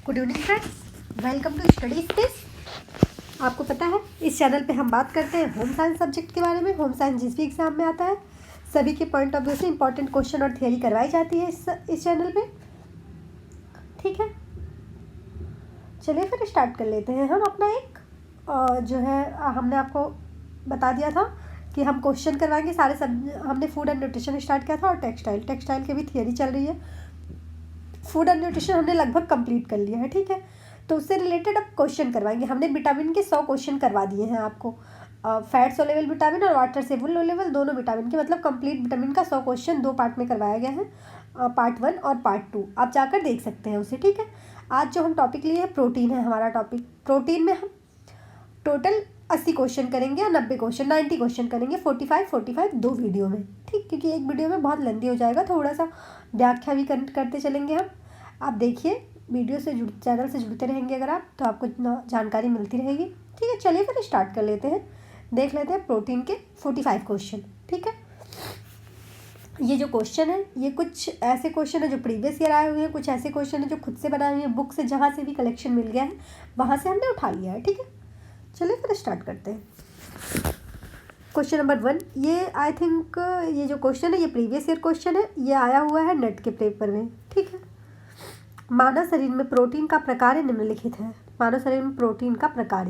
Good evening friends, welcome to study space. आपको पता है इस चैनल पे हम बात करते हैं होम साइंस सब्जेक्ट के बारे में। होम साइंस जिस भी एग्जाम में आता है सभी के पॉइंट ऑफ व्यू से इंपॉर्टेंट क्वेश्चन और थियरी करवाई जाती है इस चैनल पे। ठीक है, चलिए फिर स्टार्ट कर लेते हैं हम अपना एक जो है हमने आपको बता दिया था कि हम क्वेश्चन करवाएंगे सारे सब। हमने फूड एंड न्यूट्रिशन स्टार्ट किया था और टेक्सटाइल की भी थियरी चल रही है। फूड एंड न्यूट्रिशन हमने लगभग कंप्लीट कर लिया है। ठीक है, तो उससे रिलेटेड अब क्वेश्चन करवाएंगे। हमने विटामिन के 100 क्वेश्चन करवा दिए हैं आपको। फैट सोलेबल विटामिन और वाटर सोलेबल लेवल दोनों विटामिन के, मतलब कंप्लीट विटामिन का 100 क्वेश्चन 2 पार्ट में करवाया गया है, पार्ट 1 और पार्ट 2। आप जाकर देख सकते हैं उसे। ठीक है, आज जो हम टॉपिक लिए हैं प्रोटीन है हमारा टॉपिक। प्रोटीन में हम टोटल 80 क्वेश्चन करेंगे या 90 क्वेश्चन 90 क्वेश्चन करेंगे, 45 दो वीडियो में। ठीक, क्योंकि एक वीडियो में बहुत लेंदी हो जाएगा, थोड़ा सा व्याख्या भी करते चलेंगे हम। आप देखिए वीडियो से चैनल से जुड़ते रहेंगे अगर आप, तो आपको जानकारी मिलती रहेगी। ठीक है, चलिए फिर स्टार्ट कर लेते हैं। देख लेते हैं प्रोटीन के 45 क्वेश्चन। ठीक है, ये जो क्वेश्चन है ये कुछ ऐसे क्वेश्चन है जो प्रीवियस ईयर आए हुए हैं, कुछ ऐसे क्वेश्चन है जो खुद से बनाए हुए हैं बुक से, जहाँ से भी कलेक्शन मिल गया है वहाँ से हमने उठा लिया है। ठीक है, चलिए फिर स्टार्ट करते हैं। क्वेश्चन नंबर 1, ये आई थिंक ये जो क्वेश्चन है ये प्रीवियस ईयर क्वेश्चन है, ये आया हुआ है नेट के पेपर में। ठीक है, मानव शरीर में प्रोटीन का प्रकार निम्नलिखित है। मानव शरीर में प्रोटीन का प्रकार,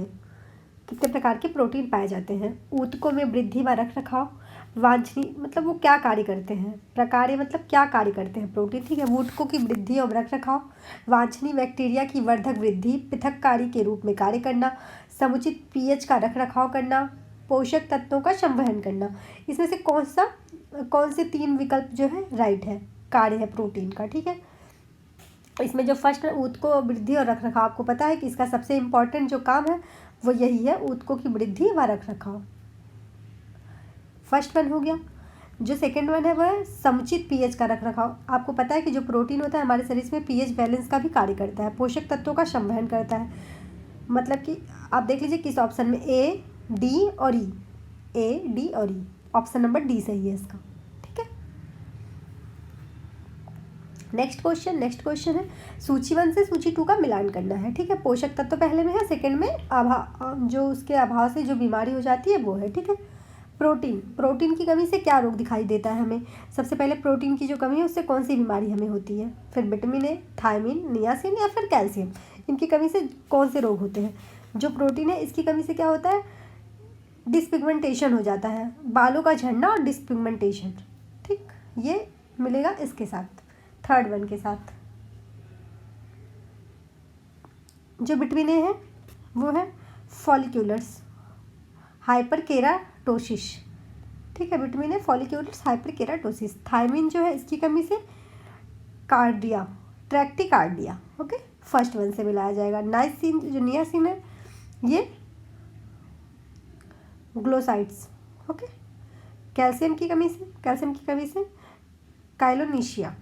कितने प्रकार के प्रोटीन पाए जाते हैं। ऊतकों में वृद्धि व रख रखाव, वांछनीय मतलब वो क्या कार्य करते हैं, प्रकार मतलब क्या कार्य करते हैं प्रोटीन। ठीक है, ऊतकों की वृद्धि और रख रखाव, वांछनीय बैक्टीरिया की वर्धक वृद्धि, पृथककारी के रूप में कार्य करना, समुचित पीएच का रख रखाव करना, पोषक तत्वों का संवहन करना। इसमें से कौन से 3 विकल्प जो है राइट है, कार्य है प्रोटीन का। ठीक है, इसमें जो फर्स्ट ऊतकों वृद्धि और रख रखाव, आपको पता है कि इसका सबसे इम्पॉर्टेंट जो काम है वो यही है, ऊतकों की वृद्धि व रख रखाव। फर्स्ट वन हो गया। जो सेकंड वन है वह है समुचित पीएच का रख रखाव। आपको पता है कि जो प्रोटीन होता है हमारे शरीर में पीएच बैलेंस का भी कार्य करता है, पोषक तत्वों का संवहन करता है। मतलब कि आप देख लीजिए किस ऑप्शन में, ए डी और ई, ए डी और ई, ऑप्शन नंबर डी सही है इसका। नेक्स्ट क्वेश्चन है सूची 1 से सूची 2 का मिलान करना है। ठीक है, पोषक तत्व पहले में है, सेकंड में जो उसके अभाव से जो बीमारी हो जाती है वो है। ठीक है, प्रोटीन की कमी से क्या रोग दिखाई देता है हमें। सबसे पहले प्रोटीन की जो कमी है उससे कौन सी बीमारी हमें होती है, फिर विटामिन ए, थायमिन, नियासिन या फिर कैल्शियम, इनकी कमी से कौन से रोग होते हैं। जो प्रोटीन है इसकी कमी से क्या होता है, डिसपिगमेंटेशन हो जाता है, बालों का झड़ना और डिसपिगमेंटेशन। ठीक, ये मिलेगा इसके साथ, थर्ड वन के साथ। जो विटामिन ए है वो है फॉलिक्यूलर्स हाइपरकेराटोसिस। ठीक है, विटामिन ए फॉलिक्यूलर्स हाइपरकेराटोसिस। थायमिन जो है इसकी कमी से कार्डिया, ट्रैक्टिकार्डिया। ओके, फर्स्ट वन से मिलाया जाएगा। नाइसिन जो नियासिन है ये ग्लोसाइड्स। ओके, कैल्शियम की कमी से काइलोनीशिया।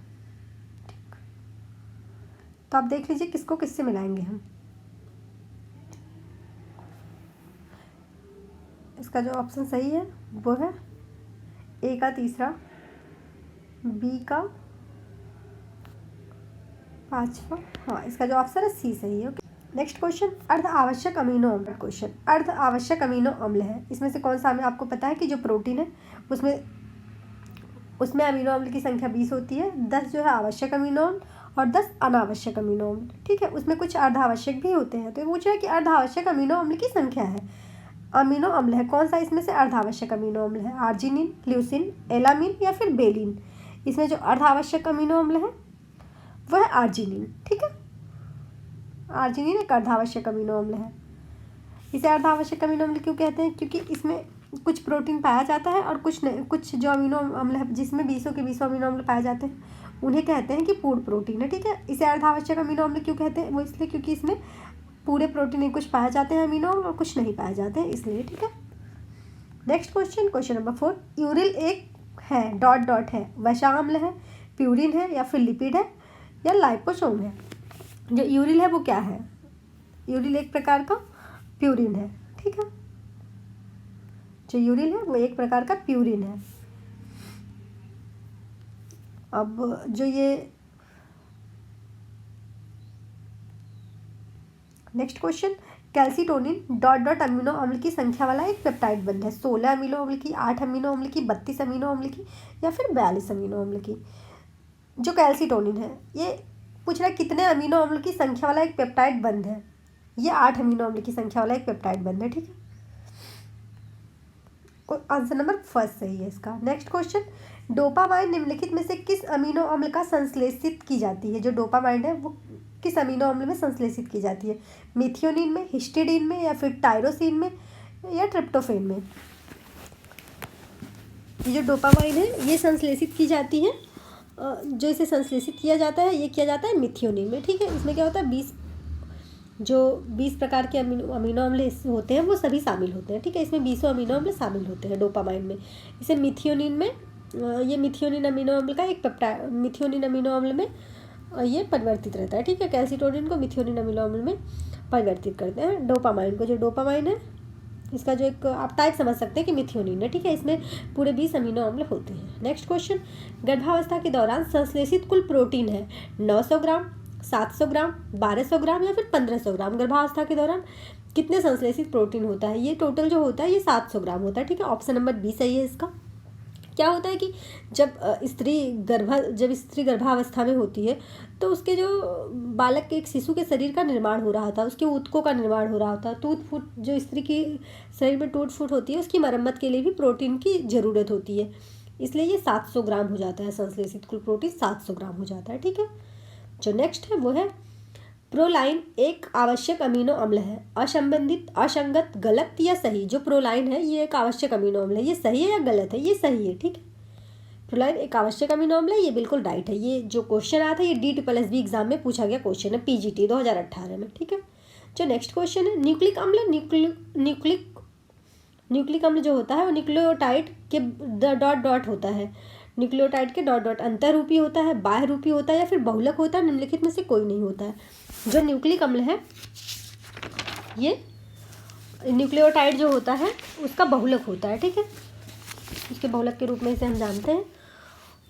तो आप देख लीजिए किसको किससे मिलाएंगे हम। इसका जो ऑप्शन सही है वो है ए का तीसरा, बी का पांचवा, हाँ इसका जो ऑप्शन है सी सही है। ओके, नेक्स्ट क्वेश्चन, अर्ध आवश्यक अमीनो अम्ल क्वेश्चन। अर्ध आवश्यक अमीनो अम्ल है, इसमें से कौन सा हमें, आपको पता है कि जो प्रोटीन है उसमें अमीनो अम्ल की संख्या 20 होती है, 10 जो है आवश्यक अमीनो अम्ल और 10 अनावश्यक अमीनो अम्ल। ठीक है, उसमें कुछ अर्धावश्यक भी होते हैं। तो ये पूछ रहा है कि अर्धावश्यक अमीनो अम्ल की संख्या है, अमीनो अम्ल है कौन सा इसमें से अर्धावश्यक अमीनो अम्ल है, आर्जिनिन, ल्यूसिन, एलामिन या फिर बेलिन। इसमें जो अर्धावश्यक अमीनो अम्ल है वह है आर्जिनिन। ठीक है, आर्जिनिन एक अर्धावश्यक अमीनो अम्ल है। इसे अर्धावश्यक अमीनो अम्ल क्यों कहते हैं, क्योंकि इसमें कुछ प्रोटीन पाया जाता है और कुछ जो अमीनो अम्ल है जिसमें 20 के 20 अमीनो अम्ल पाए जाते हैं उन्हें कहते हैं कि पूर्ण प्रोटीन है। ठीक है, इसे अर्धावश्यक अमीनो अम्ल क्यों कहते हैं, वो इसलिए क्योंकि इसमें पूरे प्रोटीन कुछ पाए जाते हैं अमीनो अम्ल और कुछ नहीं पाए जाते हैं, इसलिए। ठीक है, नेक्स्ट क्वेश्चन नंबर 4, यूरिल एक है डॉट है, वसा अम्ल है, प्यूरिन है या फिर लिपिड है या लाइपोसोम है। जो यूरिल है वो क्या है, यूरिल एक प्रकार का प्यूरिन है। ठीक है, जो यूरिल है वो एक प्रकार का प्यूरिन है। अब जो ये next question, calcitonin dot dot amino अम्ल की संख्या वाला एक पेप्टाइड बंध है। 16 अमीनो अम्ल की, 8 अमीनो अम्ल की, 32 अमीनो अम्ल की या फिर 42 अमीनो अम्ल की। जो कैल्सीटोनिन है ये पूछ रहा है कितने अमीनो अम्ल की संख्या वाला एक पेप्टाइड बंध है। ये 8 अमीनो अम्ल की संख्या वाला एक पेप्टाइड बंध है, ठीक है। आंसर नंबर फर्स्ट सही है इसका। नेक्स्ट क्वेश्चन, डोपामाइन निम्नलिखित में से किस अमीनो अम्ल का संश्लेषित की जाती है। जो डोपामाइन है वो किस अमीनो अम्ल में संश्लेषित की जाती है। मिथियोनिन में, हिस्टिडीन में या फिर टायरोसिन में या ट्रिप्टोफेन में। ये जो डोपामाइन है ये संश्लेषित की जाती है, जो इसे संश्लेषित किया जाता है ये किया जाता है मिथियोनिन में, ठीक है। इसमें क्या होता है 20 प्रकार के अमीनो अम्ल होते हैं वो सभी शामिल होते हैं, ठीक है। इसमें 20 अमीनो अम्ल शामिल होते हैं डोपामाइन में। इसे मिथियोनिन में, ये मिथियोनिन अमीनो अम्ल का एक पेप्टाइड, मिथियोनिन अमीनो अम्ल में ये परिवर्तित रहता है, ठीक है। कैल्सीटोनिन को मिथियोनिन अमीनो अम्ल में परिवर्तित करते हैं। डोपामाइन को, जो डोपामाइन है इसका जो एक आप टाइप समझ सकते हैं कि मिथियोनिन है, ठीक है। इसमें पूरे 20 अमीनो अम्ल होते हैं। नेक्स्ट क्वेश्चन, गर्भावस्था के दौरान संश्लेषित कुल प्रोटीन है 900 ग्राम, 700 ग्राम, 1200 ग्राम या फिर 1500 ग्राम। गर्भावस्था के दौरान कितने संश्लेषित प्रोटीन होता है। ये टोटल जो होता है ये 700 ग्राम होता है, ठीक है। ऑप्शन नंबर बी सही है इसका। क्या होता है कि जब स्त्री गर्भावस्था में होती है तो उसके जो बालक के, एक शिशु के शरीर का निर्माण हो रहा था, उसके ऊतकों का निर्माण हो रहा था। टूट फूट जो स्त्री की शरीर में टूट फूट होती है उसकी मरम्मत के लिए भी प्रोटीन की ज़रूरत होती है, इसलिए ये 700 ग्राम हो जाता है। संश्लेषित कुल प्रोटीन 700 ग्राम हो जाता है, ठीक है। जो नेक्स्ट है वो है प्रोलाइन एक आवश्यक अमीनो अम्ल है। असंबंधित, असंगत, गलत या सही। जो प्रोलाइन है ये एक आवश्यक अमीनो अम्ल है, ये सही है या गलत है। ये सही है, ठीक है। प्रोलाइन एक आवश्यक अमीनो अम्ल है, ये बिल्कुल राइट है। ये जो क्वेश्चन आया था ये DSSB एग्जाम में पूछा गया क्वेश्चन है, PGT 2018 में, ठीक है। जो नेक्स्ट क्वेश्चन है, न्यूक्लिक अम्ल, न्यूक्लिक अम्ल जो होता है वो न्यूक्लियोटाइड के डॉट डॉट होता है। न्यूक्लियोटाइड के डॉट डॉट अंतःरूपी होता है, बाह्य रूपी होता है या फिर बहुलक होता है। निम्नलिखित में से कोई नहीं होता है। जो न्यूक्लिक अम्ल है ये न्यूक्लियोटाइड जो होता है उसका बहुलक होता है, ठीक है। उसके बहुलक के रूप में इसे हम जानते हैं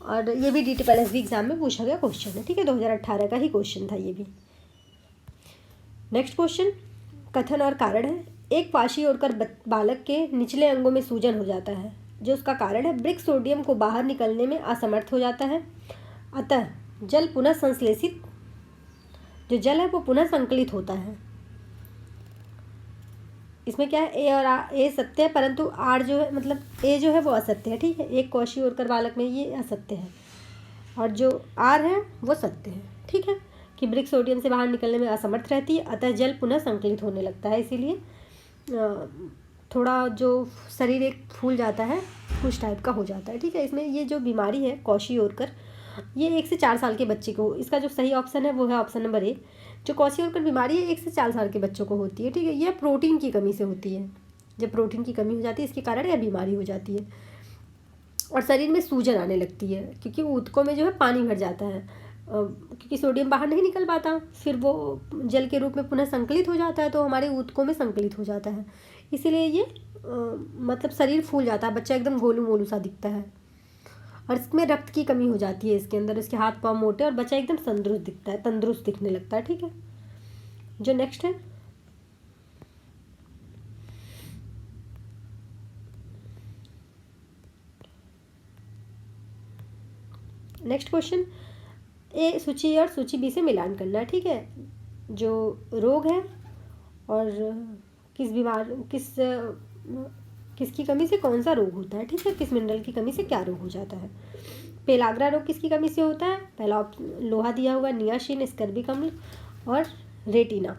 और ये भी DSSB एग्जाम में पूछा गया क्वेश्चन है, ठीक है। 2018 का ही क्वेश्चन था ये भी। नेक्स्ट क्वेश्चन, कथन और कारण है। एक पाशी ओढ़कर बालक के निचले अंगों में सूजन हो जाता है। जो उसका कारण है, ब्रिक सोडियम को बाहर निकलने में असमर्थ हो जाता है, अतः जल पुनः संश्लेषित, जो जल है वो पुनः संकलित होता है। इसमें क्या है, ए और ए सत्य है परंतु आर जो है, मतलब ए जो है वो असत्य है, ठीक है। एक कौशी ओढ़कर बालक में ये असत्य है और जो आर है वो सत्य है, ठीक है। कि ब्रिक सोडियम से बाहर निकलने में असमर्थ रहती है, अतः जल पुनः संकलित होने लगता है। इसीलिए थोड़ा जो शरीर एक फूल जाता है कुछ टाइप का हो जाता है, ठीक है। इसमें ये जो बीमारी है कौशी ओढ़कर, ये 1 से 4 साल के बच्चे को, इसका जो सही ऑप्शन है वो है ऑप्शन नंबर ए। जो कौशी ओढ़कर बीमारी है 1 से 4 साल के बच्चों को होती है, ठीक है। यह प्रोटीन की कमी से होती है। जब प्रोटीन की कमी हो जाती है इसके कारण यह बीमारी हो जाती है और शरीर में सूजन आने लगती है, क्योंकि ऊतकों में जो है पानी भर जाता है, क्योंकि सोडियम बाहर नहीं निकल पाता, फिर वो जल के रूप में पुनः संकलित हो जाता है तो हमारे ऊतकों में संकलित हो जाता है। इसीलिए ये मतलब शरीर फूल जाता है, बच्चा एकदम गोलू मोलू सा दिखता है और इसमें रक्त की कमी हो जाती है इसके अंदर, इसके हाथ पाँव मोटे और बच्चा एकदम तंदुरुस्त दिखता है, तंदुरुस्त दिखने लगता है, ठीक है। जो नेक्स्ट है, नेक्स्ट क्वेश्चन, ए सूची और सूची बी से मिलान करना है, ठीक है। जो रोग है और किसकी कमी से कौन सा रोग होता है, ठीक है। किस मिनरल की कमी से क्या रोग हो जाता है। पेलाग्रा रोग किसकी कमी से होता है। पहला लोहा दिया हुआ, नियासिन, स्कर्बिक अम्ल और रेटिना।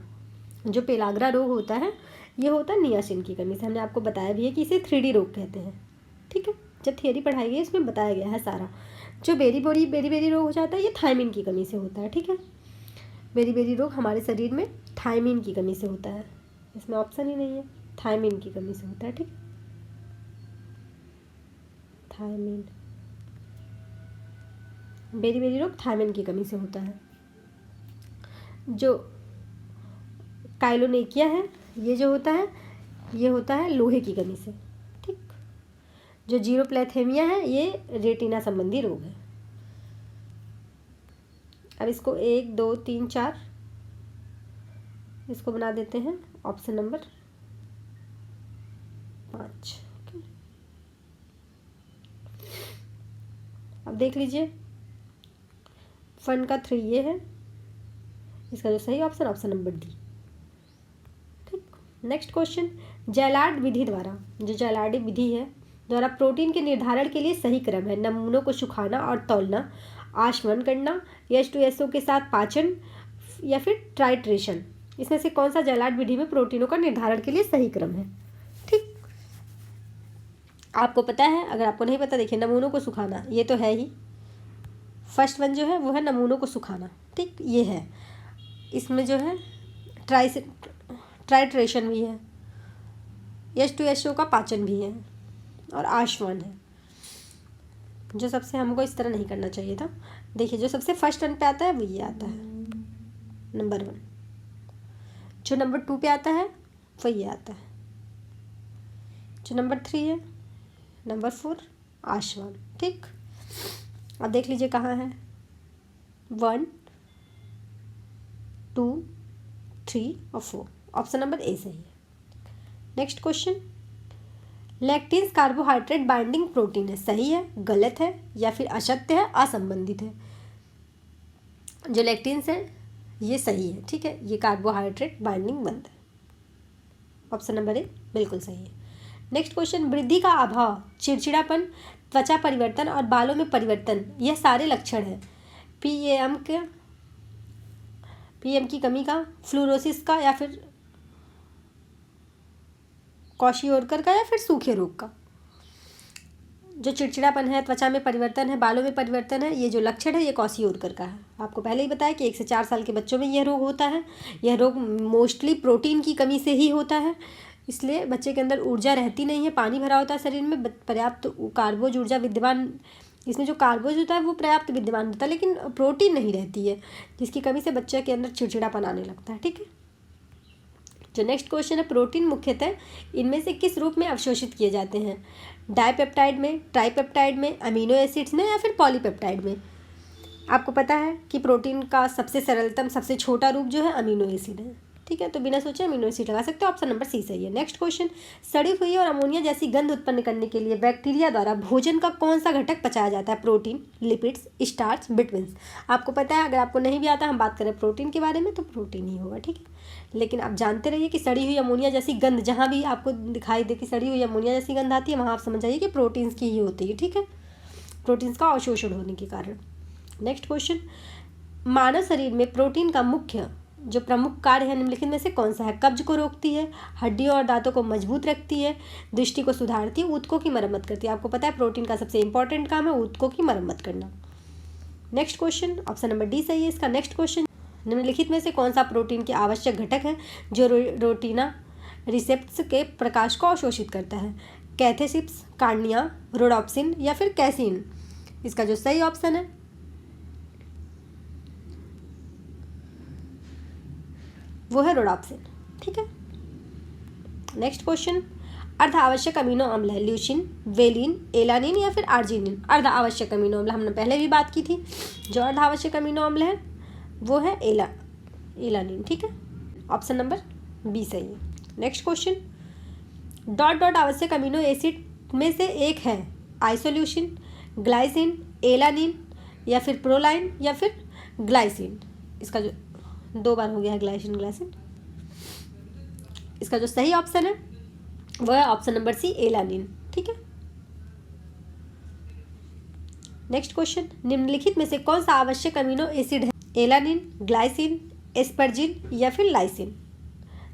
जो पेलाग्रा रोग होता है ये होता है नियासिन की कमी से। हमने आपको बताया भी है कि इसे 3D रोग कहते हैं, ठीक है। जब थियरी पढ़ाई गई इसमें बताया गया है सारा। जो बेरी रोग हो जाता है ये थायमिन की कमी से होता है, ठीक है। बेरी रोग हमारे शरीर में थायमिन की कमी से होता है, इसमें ऑप्शन ही नहीं है, थायमिन की कमी से होता है, ठीक है। थायमिन, बेरी रोग थायमिन की कमी से होता है। जो काइलोनेकिया है ये जो होता है ये होता है लोहे की कमी से, ठीक। जो जीरोप्लैथेमिया है ये रेटिना संबंधी रोग है। अब इसको 1 2 3 4 इसको बना देते हैं ऑप्शन नंबर 5। अब देख लीजिए, फन का 3 ये है, इसका जो सही ऑप्शन नंबर डी। ठीक, नेक्स्ट क्वेश्चन, जैलार्ड विधि द्वारा, जो जैलार्डी विधि है द्वारा प्रोटीन के निर्धारण के लिए सही क्रम है नमूनों को सुखाना और तौलना, आशमन करना, H2SO के साथ पाचन, या फिर ट्राइट्रेशन। इसमें से कौन सा जैलार्ड विधि में प्रोटीनों का निर्धारण के लिए सही क्रम है? ठीक, आपको पता है, अगर आपको नहीं पता देखिए, नमूनों को सुखाना ये तो है ही, फर्स्ट वन जो है वो है नमूनों को सुखाना। ठीक, ये है, इसमें जो है ट्राइट्रेशन भी है, H2SO का पाचन भी है, और आशमन है, जो सबसे हमको इस तरह नहीं करना चाहिए था। देखिए, जो सबसे फर्स्ट वन पे आता है वो ये आता है, नंबर 1। जो नंबर 2 पे आता है वो ये आता है, जो नंबर 3 है, नंबर 4 आशमन। ठीक, अब देख लीजिए कहाँ है, 1, 2, 3 और 4, ऑप्शन नंबर ए सही है। Next question, lectins carbohydrate binding protein है, सही है, गलत है, या फिर असत्य है, असंबंधित है? जो लैक्टिन्स है ये सही है। ठीक है, ये कार्बोहाइड्रेट बाइंडिंग बंद है, ऑप्शन नंबर ए बिल्कुल सही है। नेक्स्ट क्वेश्चन, वृद्धि का अभाव, चिड़चिड़ापन, त्वचा परिवर्तन और बालों में परिवर्तन, यह सारे लक्षण हैं पीएम की कमी का, फ्लोरोसिस का, या फिर क्वाशियोरकर का, या फिर सूखे रोग का? जो चिड़चिड़ापन है, त्वचा में परिवर्तन है, बालों में परिवर्तन है, ये जो लक्षण है ये क्वाशियोरकर का है। आपको पहले ही बताया कि 1 से 4 साल के बच्चों में यह रोग होता है। यह रोग मोस्टली प्रोटीन की कमी से ही होता है, इसलिए बच्चे के अंदर ऊर्जा रहती नहीं है, पानी भरा होता है शरीर में, पर्याप्त कार्बोज ऊर्जा विद्यमान, इसमें जो कार्बोज होता है वो पर्याप्त विद्यमान होता है, लेकिन प्रोटीन नहीं रहती है, जिसकी कमी से बच्चे के अंदर चिड़चिड़ापन आने लगता है। ठीक है, जो नेक्स्ट क्वेश्चन है, प्रोटीन मुख्यतः इनमें से किस रूप में अवशोषित किए जाते हैं? डाइपेप्टाइड में, ट्राइपेप्टाइड में, अमीनो एसिड्स में, या फिर पॉलीपेप्टाइड में? आपको पता है कि प्रोटीन का सबसे सरलतम, सबसे छोटा रूप जो है अमीनो एसिड है। ठीक है, तो बिना सोचे अमीनो एसिड लगा सकते हो, ऑप्शन नंबर सी सही है। नेक्स्ट क्वेश्चन, सड़ी हुई और अमोनिया जैसी गंध उत्पन्न करने के लिए बैक्टीरिया द्वारा भोजन का कौन सा घटक पचाया जाता है? Protein, lipids, starch, vitamins? आपको पता है, अगर आपको नहीं भी आता, हम बात करें प्रोटीन के बारे में, तो प्रोटीन ही होगा। ठीक है, लेकिन आप जानते रहिए कि सड़ी हुई अमोनिया जैसी गंध जहाँ भी आपको दिखाई दे कि सड़ी हुई अमोनिया जैसी गंध आती है, वहाँ आप समझ जाइए कि प्रोटीन्स की ही होती है। ठीक है, प्रोटीन्स का अवशोषण होने के कारण। नेक्स्ट क्वेश्चन, मानव शरीर में प्रोटीन का मुख्य जो प्रमुख कार्य है निम्नलिखित में से कौन सा है? कब्ज को रोकती है, हड्डियों और दांतों को मजबूत रखती है, दृष्टि को सुधारती है, ऊतकों की मरम्मत करती है। आपको पता है प्रोटीन का सबसे इंपॉर्टेंट काम है ऊतकों की मरम्मत करना। Next question, option number D सही है इसका। नेक्स्ट क्वेश्चन, निम्नलिखित में से कौन सा प्रोटीन के आवश्यक घटक है जो रेटिना रिसेप्टर्स के प्रकाश को अवशोषित करता है? कैथेसिप्स, कार्निया, रोडोप्सिन, या फिर कैसीन? इसका जो सही ऑप्शन है वो है रोडोप्सिन। ठीक है, नेक्स्ट क्वेश्चन, अर्ध आवश्यक अमीनो अम्ल है ल्यूसिन, वेलिन, एलानिन, या फिर आर्जिनिन? अर्ध आवश्यक अमीनो अम्ल हमने पहले भी बात की थी, जो अर्ध आवश्यक अमीनो अम्ल है वो है एलानिन। ठीक है, ऑप्शन नंबर बी सही है। नेक्स्ट क्वेश्चन, डॉट डॉट आवश्यक अमीनो एसिड में से एक है आइसोल्यूसिन, ग्लाइसिन, एलानिन, या फिर प्रोलाइन, या फिर ग्लाइसिन? इसका जो 2 बार हो गया है ग्लाइसिन। इसका जो सही ऑप्शन है वो है ऑप्शन नंबर सी, एलानिन। ठीक है, नेक्स्ट क्वेश्चन, निम्नलिखित में से कौन सा आवश्यक अमीनो एसिड है? एलानिन, ग्लाइसिन, एस्परजिन, या फिर लाइसिन?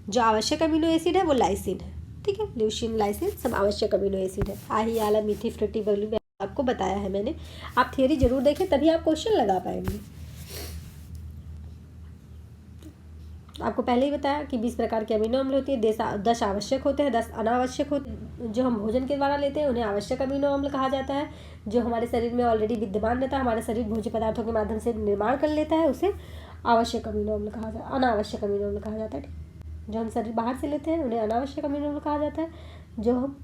जो आवश्यक अमीनो एसिड है वो लाइसिन है। ठीक है, ल्यूसिन, लाइसिन सब आवश्यक अमीनो एसिड है। आही, आला, मीठी, फ्रूटी, बबली आपको बताया है मैंने। आप थियरी जरूर देखें तभी आप क्वेश्चन लगा पाएंगे। आपको पहले ही बताया कि 20 प्रकार के अमीनो अम्ल होती है, 10 आवश्यक होते हैं, 10 अनावश्यक होते हैं। जो हम भोजन के द्वारा लेते हैं उन्हें आवश्यक अमीनो अम्ल कहा जाता है। जो हमारे शरीर में ऑलरेडी विद्यमान रहता है, हमारा शरीर भोज्य पदार्थों के माध्यम से निर्माण कर लेता है, उसे आवश्यक अमीनो अम्ल कहा जाता है, अनावश्यक अमीनो अम्ल कहा जाता है। जो हम शरीर बाहर से लेते हैं उन्हें अनावश्यक अमीनो अम्ल कहा जाता है। जो हम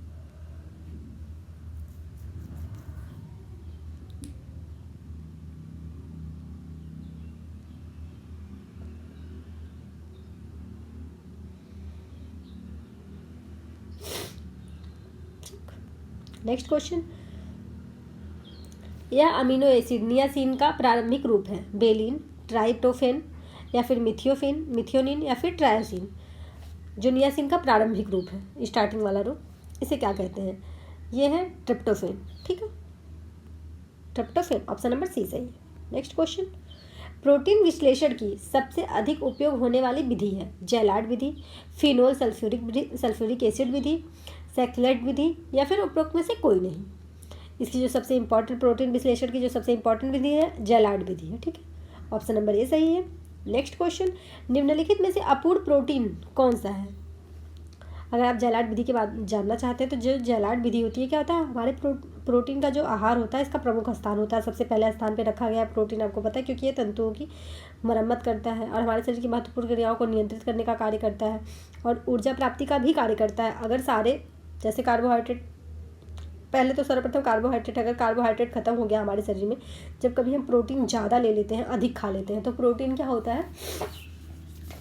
नेक्स्ट क्वेश्चन, यह अमीनो एसिड नियासिन का प्रारंभिक रूप है। बेलिन, ट्राइप्टोफेन या फिर मिथियोफेन, मिथियोनिन या फिर ट्रायोसिन। जो नियासिन का प्रारंभिक रूप है, स्टार्टिंग वाला रूप, इसे क्या कहते हैं? ये है ट्रिप्टोफेन। ठीक है, ट्रिप्टोफेन, ऑप्शन नंबर सी सही है। नेक्स्ट क्वेश्चन, प्रोटीन विश्लेषण की सबसे अधिक उपयोग होने वाली विधि है। जेलार्ड विधि, फिनोल सल्फ्यूरिक एसिड विधि, सेक्लेट विधि या फिर उपरोक्त में से कोई नहीं। इसकी जो सबसे इंपॉर्टेंट प्रोटीन विश्लेषण की जो सबसे इंपॉर्टेंट विधि है, जेलार्ड विधि है। ठीक है, ऑप्शन नंबर ए सही है। नेक्स्ट क्वेश्चन, निम्नलिखित में से अपूर्ण प्रोटीन कौन सा है? अगर आप जेलार्ड विधि के बाद जानना चाहते हैं तो जो जेलार्ड विधि होती है, क्या होता है, हमारे प्रोटीन का जो आहार होता है इसका प्रमुख स्थान होता है। सबसे पहले स्थान पे रखा गया प्रोटीन, आपको पता है, क्योंकि ये तंतुओं की मरम्मत करता है और हमारे शरीर की महत्वपूर्ण क्रियाओं को नियंत्रित करने का कार्य करता है और ऊर्जा प्राप्ति का भी कार्य करता है। अगर सारे जैसे कार्बोहाइड्रेट, पहले तो सर्वप्रथम कार्बोहाइड्रेट, अगर कार्बोहाइड्रेट खत्म हो गया हमारे शरीर में, जब कभी हम प्रोटीन ज़्यादा ले लेते हैं, अधिक खा लेते हैं, तो प्रोटीन क्या होता है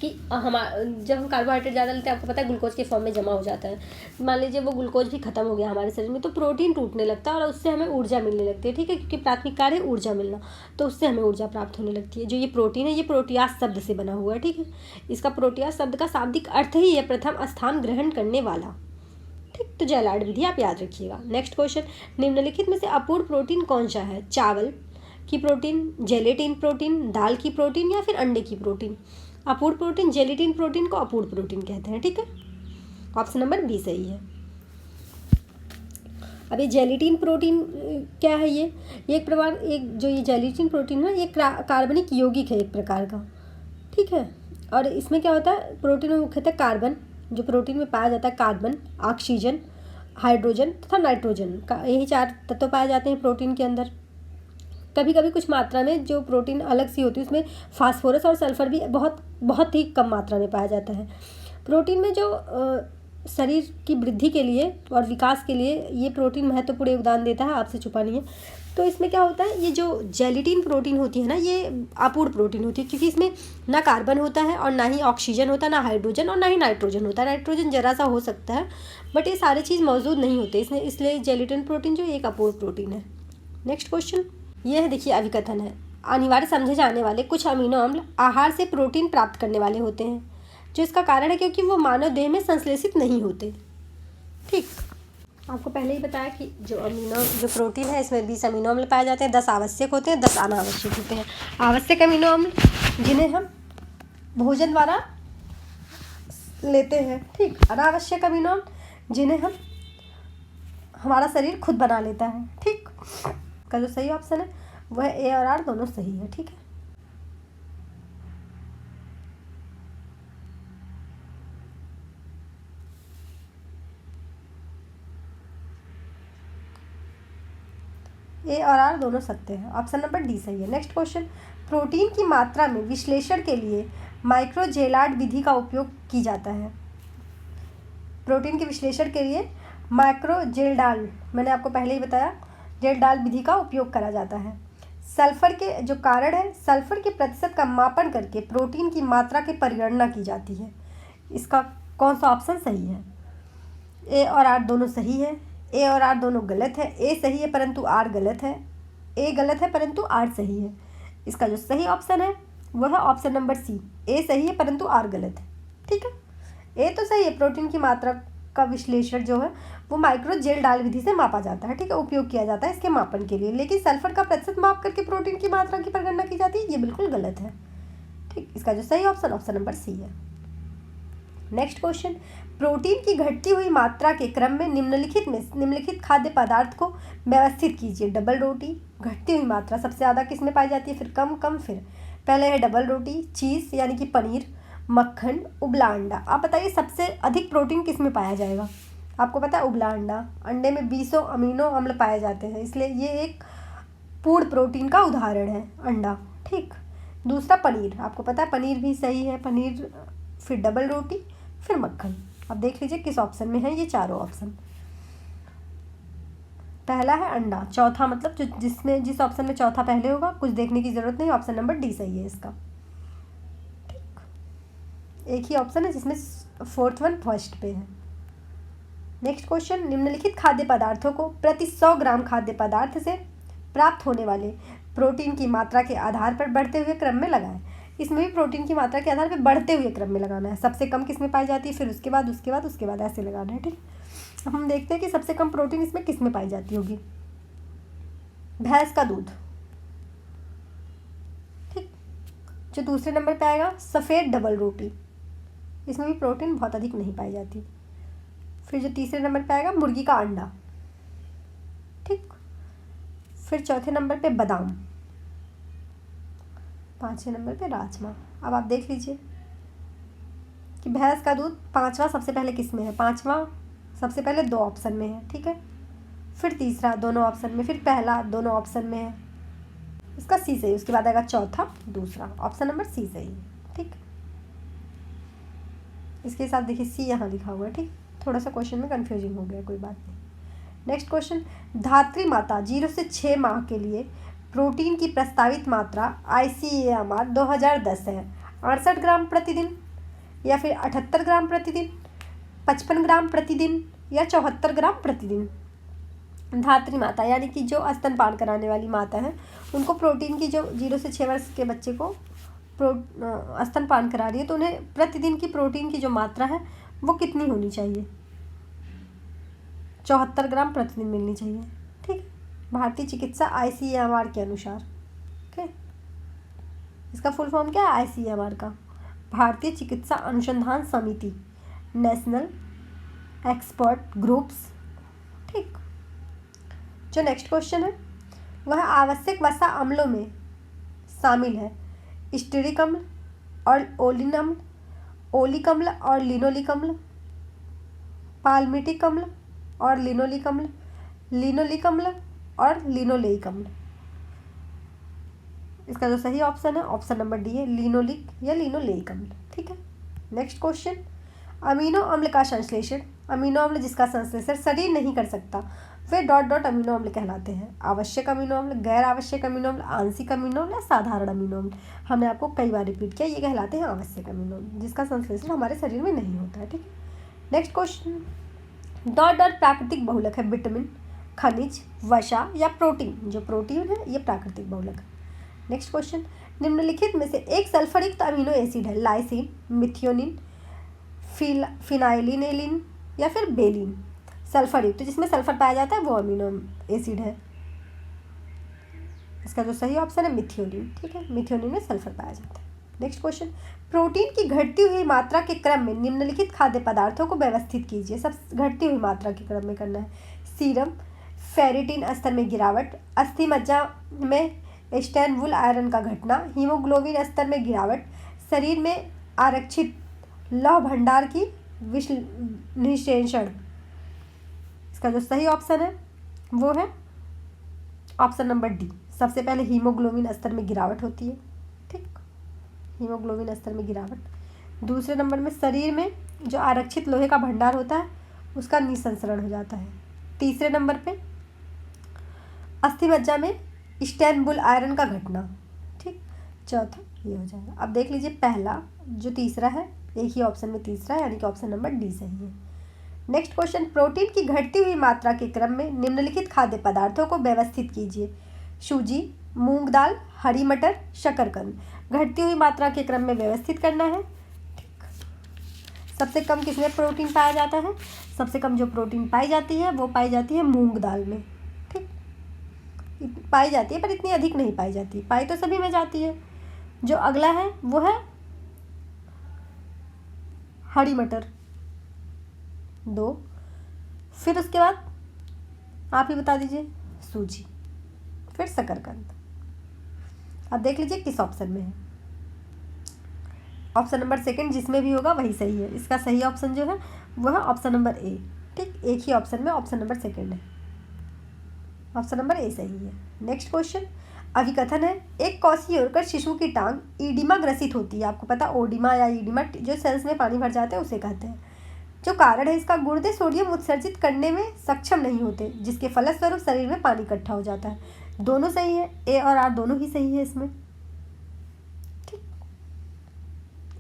कि जब हम कार्बोहाइड्रेट ज़्यादा लेते हैं, आपको पता है ग्लूकोज के फॉर्म में जमा हो जाता है। मान लीजिए वो ग्लूकोज भी खत्म हो गया हमारे शरीर में, तो प्रोटीन टूटने लगता है और उससे हमें ऊर्जा मिलने लगती है। ठीक है, क्योंकि प्राथमिक कार्य है ऊर्जा मिलना, तो उससे हमें ऊर्जा प्राप्त होने लगती है। जो ये प्रोटीन है, ये प्रोटियास शब्द से बना हुआ है। ठीक है, इसका प्रोटियास शब्द का शाब्दिक अर्थ ही है प्रथम स्थान ग्रहण करने वाला। ठीक, तो जेलार्ड विधि आप याद रखिएगा। नेक्स्ट क्वेश्चन, निम्नलिखित में से अपूर्ण प्रोटीन कौन सा है? चावल की प्रोटीन, जेलेटिन प्रोटीन, दाल की प्रोटीन या फिर अंडे की प्रोटीन। अपूर्ण प्रोटीन, जेलेटिन प्रोटीन को अपूर्ण प्रोटीन कहते हैं। ठीक है, ऑप्शन नंबर बी सही है। अब ये जेलेटिन प्रोटीन क्या है? ये एक प्रकार, एक जो ये जेलेटिन प्रोटीन है, ये कार्बनिक यौगिक है एक प्रकार का। ठीक है, और इसमें क्या होता है, प्रोटीन में मुख्यतः कार्बन, जो प्रोटीन में पाया जाता है, कार्बन, ऑक्सीजन, हाइड्रोजन तथा नाइट्रोजन का, यही 4 तत्व पाए जाते हैं प्रोटीन के अंदर। कभी कभी कुछ मात्रा में जो प्रोटीन अलग सी होती है, उसमें फास्फोरस और सल्फर भी बहुत ही कम मात्रा में पाया जाता है। प्रोटीन में जो शरीर की वृद्धि के लिए और विकास के लिए ये प्रोटीन महत्वपूर्ण योगदान देता है, आपसे छुपा नहीं है। तो इसमें क्या होता है, ये जो जेलेटिन प्रोटीन होती है ना, ये अपूर्ण प्रोटीन होती है, क्योंकि इसमें ना कार्बन होता है और ना ही ऑक्सीजन होता है, ना हाइड्रोजन और ना ही नाइट्रोजन होता है। नाइट्रोजन जरा सा हो सकता है, बट ये सारे चीज़ मौजूद नहीं होते इसमें, इसलिए जेलेटिन प्रोटीन जो एक अपूर्ण प्रोटीन है। नेक्स्ट क्वेश्चन, ये है, देखिए अभिकथन है, अनिवार्य समझे जाने वाले कुछ अमीनो अम्ल आहार से प्रोटीन प्राप्त करने वाले होते हैं, जो इसका कारण है क्योंकि वो मानव देह में संश्लेषित नहीं होते। ठीक, आपको पहले ही बताया कि जो प्रोटीन है, इसमें 20 अमीनो अम्ल पाए जाते हैं, 10 आवश्यक होते हैं, 10 अनावश्यक होते हैं। आवश्यक अमीनो अम्ल जिन्हें हम भोजन द्वारा लेते हैं। ठीक, अनावश्यक अमीनो अम्ल जिन्हें हमारा शरीर खुद बना लेता है। ठीक, का जो सही ऑप्शन है वह ए और आर दोनों सही है। ठीक है, ए और आर दोनों सत्य है, ऑप्शन नंबर डी सही है। नेक्स्ट क्वेश्चन, प्रोटीन की मात्रा में विश्लेषण के लिए माइक्रोजेलार्ड विधि का उपयोग की जाता है। प्रोटीन के विश्लेषण के लिए माइक्रोजेलार्ड, मैंने आपको पहले ही बताया, जेलार्ड विधि का उपयोग करा जाता है। सल्फर के जो कारण है, सल्फर के प्रतिशत का मापन करके प्रोटीन की मात्रा की परिगणना की जाती है। इसका कौन सा ऑप्शन सही है? ए और आर दोनों सही है, ए और आर दोनों गलत है। ए सही है परंतु आर गलत है, ए गलत है परंतु आर सही है। इसका जो सही ऑप्शन है वह है ऑप्शन नंबर सी, ए सही है परंतु आर गलत है। ठीक है, ए तो सही है, प्रोटीन की मात्रा का विश्लेषण जो है वो माइक्रोजेलार्ड विधि से मापा जाता है। ठीक है, उपयोग किया जाता है इसके मापन के लिए, लेकिन सल्फर का प्रतिशत माप करके प्रोटीन की मात्रा की परिगणना की जाती है, ये बिल्कुल गलत है। ठीक, इसका जो सही ऑप्शन ऑप्शन नंबर सी है। नेक्स्ट क्वेश्चन, प्रोटीन की घटती हुई मात्रा के क्रम में निम्नलिखित खाद्य पदार्थ को व्यवस्थित कीजिए। डबल रोटी, घटती हुई मात्रा सबसे ज़्यादा किस में पाई जाती है, फिर कम कम, फिर पहले है डबल रोटी, चीज़ यानी कि पनीर, मक्खन, उबला अंडा। आप बताइए सबसे अधिक प्रोटीन किस में पाया जाएगा? आपको पता है उबला अंडा, अंडे में 20 अमीनो अम्ल पाए जाते हैं, इसलिए ये एक पूर्ण प्रोटीन का उदाहरण है अंडा। ठीक, दूसरा पनीर, आपको पता है पनीर भी सही है, पनीर, फिर डबल रोटी, फिर मक्खन। अब देख लीजिए किस ऑप्शन में है ये चारों ऑप्शन। पहला है अंडा, चौथा मतलब जिस ऑप्शन में चौथा पहले होगा कुछ देखने की जरूरत नहीं, ऑप्शन नंबर डी सही है इसका। ठीक, एक ही ऑप्शन है जिसमें 4th वन फर्स्ट पे है। नेक्स्ट क्वेश्चन, निम्नलिखित खाद्य पदार्थों को प्रति 100 ग्राम खाद्य पदार्थ से प्राप्त होने वाले प्रोटीन की मात्रा के आधार पर बढ़ते हुए क्रम में लगाएं। इसमें भी प्रोटीन की मात्रा के आधार पर बढ़ते हुए क्रम में लगाना है। सबसे कम किस में पाई जाती है, फिर उसके बाद उसके बाद उसके बाद ऐसे लगाना है। ठीक, अब हम देखते हैं कि सबसे कम प्रोटीन इसमें किस में पाई जाती होगी। भैंस का दूध। ठीक, जो दूसरे नंबर पे आएगा सफ़ेद डबल रोटी, इसमें भी प्रोटीन बहुत अधिक नहीं पाई जाती। फिर जो तीसरे नंबर पे आएगा मुर्गी का अंडा। ठीक, फिर चौथे नंबर पे बादाम, पांचवें नंबर पे राजमा। अब आप देख लीजिए कि भैंस का दूध पांचवा सबसे पहले किस में है, पांचवा सबसे पहले 2 ऑप्शन में है। ठीक है, फिर तीसरा दोनों ऑप्शन में, फिर पहला दोनों ऑप्शन में है, इसका सी सही। उसके बाद आएगा चौथा दूसरा, ऑप्शन नंबर सी सही है। ठीक, इसके साथ देखिए सी यहाँ लिखा हुआ है। ठीक, थोड़ा सा क्वेश्चन में कंफ्यूजिंग हो गया, कोई बात नहीं। नेक्स्ट क्वेश्चन, धात्री माता 0 से 6 माह के लिए प्रोटीन की प्रस्तावित मात्रा ICMR 2010 है 68 ग्राम प्रतिदिन, या फिर 78 ग्राम प्रतिदिन, 55 ग्राम प्रतिदिन, या 74 ग्राम प्रतिदिन। धात्री माता यानी कि जो स्तनपान कराने वाली माता है, उनको प्रोटीन की, जो 0 से 6 वर्ष के बच्चे को स्तनपान करा रही है, तो उन्हें प्रतिदिन की प्रोटीन की जो मात्रा है वो कितनी होनी चाहिए, 74 ग्राम प्रतिदिन मिलनी चाहिए। ठीक, भारतीय चिकित्सा ICMR के अनुसार। ठीक, इसका फुल फॉर्म क्या है ICMR का, भारतीय चिकित्सा अनुसंधान समिति, नेशनल एक्सपर्ट ग्रुप्स। ठीक, जो नेक्स्ट क्वेश्चन है वह आवश्यक वसा अम्लों में शामिल है स्टीरिक अम्ल और ओलिन अम्ल, ओलिक अम्ल और लिनोलिक अम्ल, पाल्मिटिक अम्ल और लिनोलिक अम्ल, लिनोलिक अम्ल और लिनोलेइक अम्ल। इसका जो सही ऑप्शन है ऑप्शन नंबर डी है, लिनोलिक या लिनोलेइक अम्ल। ठीक है, नेक्स्ट क्वेश्चन, अमीनो अम्ल का संश्लेषण, अमीनो अम्ल जिसका संश्लेषण शरीर नहीं कर सकता वे डॉट डॉट अमीनो अम्ल कहलाते हैं। आवश्यक अमीनो अम्ल, गैर आवश्यक अमीनो अम्ल, आंशिक अमीनो अम्ल या साधारण अमीनो अम्ल। हमने आपको कई बार रिपीट किया, ये कहलाते हैं आवश्यक अमीनो अम्ल जिसका संश्लेषण हमारे शरीर में नहीं होता है। ठीक है, नेक्स्ट क्वेश्चन, डॉट डॉट प्राकृतिक बहुलक है विटामिन, खनिज, वसा या प्रोटीन। जो प्रोटीन है ये प्राकृतिक बहुलक है। नेक्स्ट क्वेश्चन, निम्नलिखित में से एक सल्फरयुक्त अमीनो एसिड है लाइसिन, मिथियोनिन, फिनाइलिनेलिन या फिर बेलिन। सल्फर युक्त, जिसमें सल्फर पाया जाता है वो अमीनो एसिड है। इसका जो सही ऑप्शन है मिथियोनिन। ठीक है, मिथियोनिन में सल्फर पाया जाता है। नेक्स्ट क्वेश्चन, प्रोटीन की घटती हुई मात्रा के क्रम में निम्नलिखित खाद्य पदार्थों को व्यवस्थित कीजिए। सब घटती हुई मात्रा के क्रम में करना है। सीरम, फेरिटिन स्तर में गिरावट, अस्थि मज्जा में स्टैनवुल आयरन का घटना, हीमोग्लोबिन स्तर में गिरावट, शरीर में आरक्षित लौह भंडार की निषेचन। इसका जो सही ऑप्शन है वो है ऑप्शन नंबर डी। सबसे पहले हीमोग्लोबिन स्तर में गिरावट होती है। ठीक, हीमोग्लोबिन स्तर में गिरावट। दूसरे नंबर में शरीर में जो आरक्षित लोहे का भंडार होता है उसका निसंसरण हो जाता है। तीसरे नंबर पे अस्थि मज्जा में स्टैनबुल आयरन का घटना। ठीक, चौथा ये हो जाएगा। अब देख लीजिए पहला जो तीसरा है, एक ही ऑप्शन में तीसरा है यानी कि ऑप्शन नंबर डी सही है। नेक्स्ट क्वेश्चन, प्रोटीन की घटती हुई मात्रा के क्रम में निम्नलिखित खाद्य पदार्थों को व्यवस्थित कीजिए। सूजी, मूंग दाल, हरी मटर, शकरकंद। घटती हुई मात्रा के क्रम में व्यवस्थित करना है। ठीक, सबसे कम किसमें प्रोटीन पाया जाता है, सबसे कम जो प्रोटीन पाई जाती है वो पाई जाती है मूंग दाल में। ठीक, पाई जाती है पर इतनी अधिक नहीं पाई जाती, पाई तो सभी में जाती है। जो अगला है वो है हरी मटर 2, फिर उसके बाद आप ही बता दीजिए सूजी, फिर शकरकंद। अब देख लीजिए किस ऑप्शन में है। ऑप्शन नंबर सेकंड जिसमें भी होगा वही सही है। इसका सही ऑप्शन जो है वो है ऑप्शन नंबर ए। ठीक, एक ही ऑप्शन में ऑप्शन नंबर सेकंड है, ऑप्शन नंबर ए सही है। नेक्स्ट क्वेश्चन, अभिकथन है एक कौसी ओरकर शिशु की टांग ईडिमा ग्रसित होती है। आपको पता ओडिमा या ईडिमा जो सेल्स में पानी भर जाते हैं उसे कहते हैं। जो कारण है इसका, गुर्दे सोडियम उत्सर्जित करने में सक्षम नहीं होते जिसके फलस्वरूप शरीर में पानी इकट्ठा हो जाता है। दोनों सही है, ए और आर दोनों ही सही है इसमें। ठीक,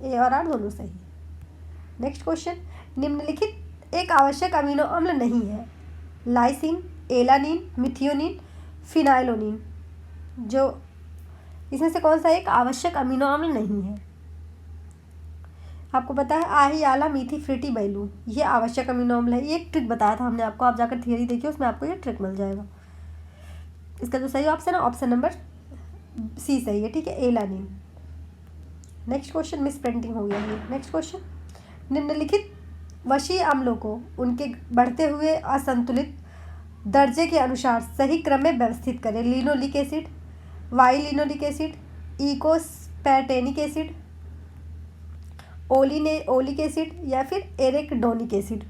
ए और आर दोनों सही है। नेक्स्ट क्वेश्चन, निम्नलिखित एक आवश्यक अमीनो अम्ल नहीं है? Lysine, alanine, methionine, phenylalanine. जो इसमें से कौन सा एक आवश्यक अमीनो अम्ल नहीं है? आपको पता है आही, आला, मीथी, फ्रिटी, बैलू, ये आवश्यक अमीनो अम्ल है। ये एक ट्रिक बताया था हमने आपको, आप जाकर थियरी देखिए, उसमें आपको ये ट्रिक मिल जाएगा। इसका जो सही ऑप्शन है ऑप्शन नंबर सी सही है, ठीक है, alanine. Next question, miss printing हो गया ये। नेक्स्ट क्वेश्चन, निम्नलिखित वशीय अम्लों को उनके बढ़ते हुए असंतुलित दर्जे के अनुसार सही क्रम में व्यवस्थित करें। लिनोलिक एसिड, वाइलिनोलिक acid, eicosapentaenoic acid, oleic acid या फिर एरेकिडोनिक एसिड।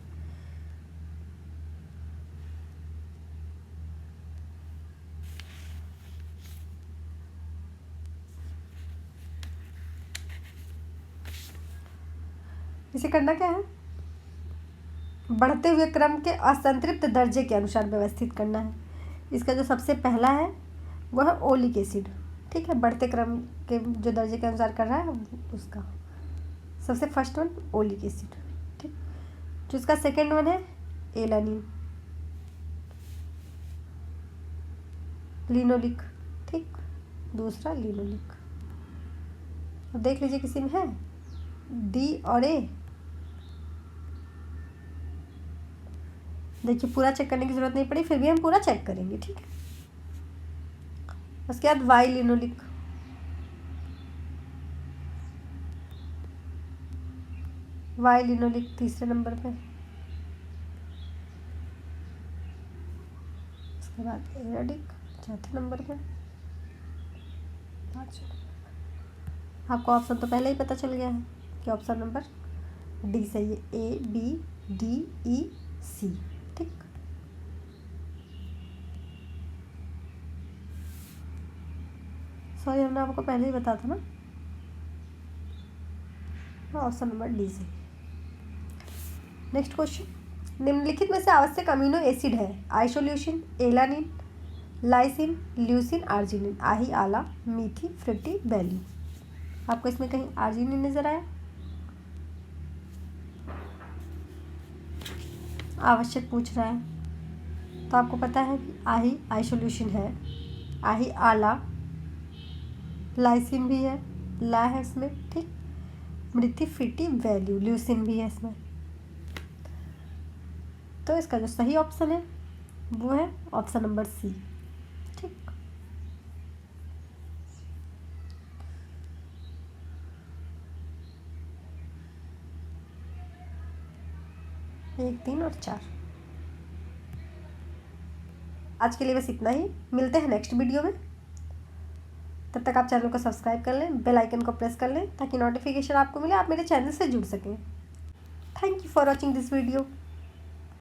इसे करना क्या है? बढ़ते हुए क्रम के असंतृप्त दर्जे के अनुसार व्यवस्थित करना है। इसका जो सबसे पहला है वह है ओलिक एसिड, ठीक है, बढ़ते क्रम के जो दर्जे के अनुसार कर रहा है उसका सबसे फर्स्ट वन ओलिक एसिड, ठीक। जो इसका सेकेंड वन है एलानिन, लिनोलिक, ठीक, दूसरा लिनोलिक। अब देख लीजिए किसी में है डी और ए। देखिए पूरा चेक करने की जरूरत नहीं पड़ी, फिर भी हम पूरा चेक करेंगे, ठीक है। उसके बाद वाई लिनोलिक, वाई लिनोलिक तीसरे नंबर पे। उसके बाद एरोडिक चौथे नंबर पे। आपको ऑप्शन तो पहले ही पता चल गया है कि ऑप्शन नंबर डी सही है, ए बी डी ई सी, ठीक। सॉरी हमने आपको पहले ही बताया था ना, ऑप्शन नंबर डी सही। नेक्स्ट क्वेश्चन, निम्नलिखित में से आवश्यक अमीनो एसिड है? Isoleucine, alanine, lysine, leucine, arginine. आही, आला, मीथी, फ्रिटी, बैली। आपको इसमें कहीं आर्जिनिन नजर आया? आवश्यक पूछ रहा है तो आपको पता है कि आही आइसोल्यूशन है, आही आला, लाइसिन भी है, ला है इसमें, ठीक, मृति, फ्रिटी, वैल्यू, ल्यूसिन भी है इसमें। तो इसका जो सही ऑप्शन है वो है ऑप्शन नंबर सी, ठीक। 1, 3 और 4। आज के लिए बस इतना ही, मिलते हैं नेक्स्ट वीडियो में। तब तक आप चैनल को सब्सक्राइब कर लें, बेल आइकन को प्रेस कर लें ताकि नोटिफिकेशन आपको मिले, आप मेरे चैनल से जुड़ सकें। Thank you for watching this video.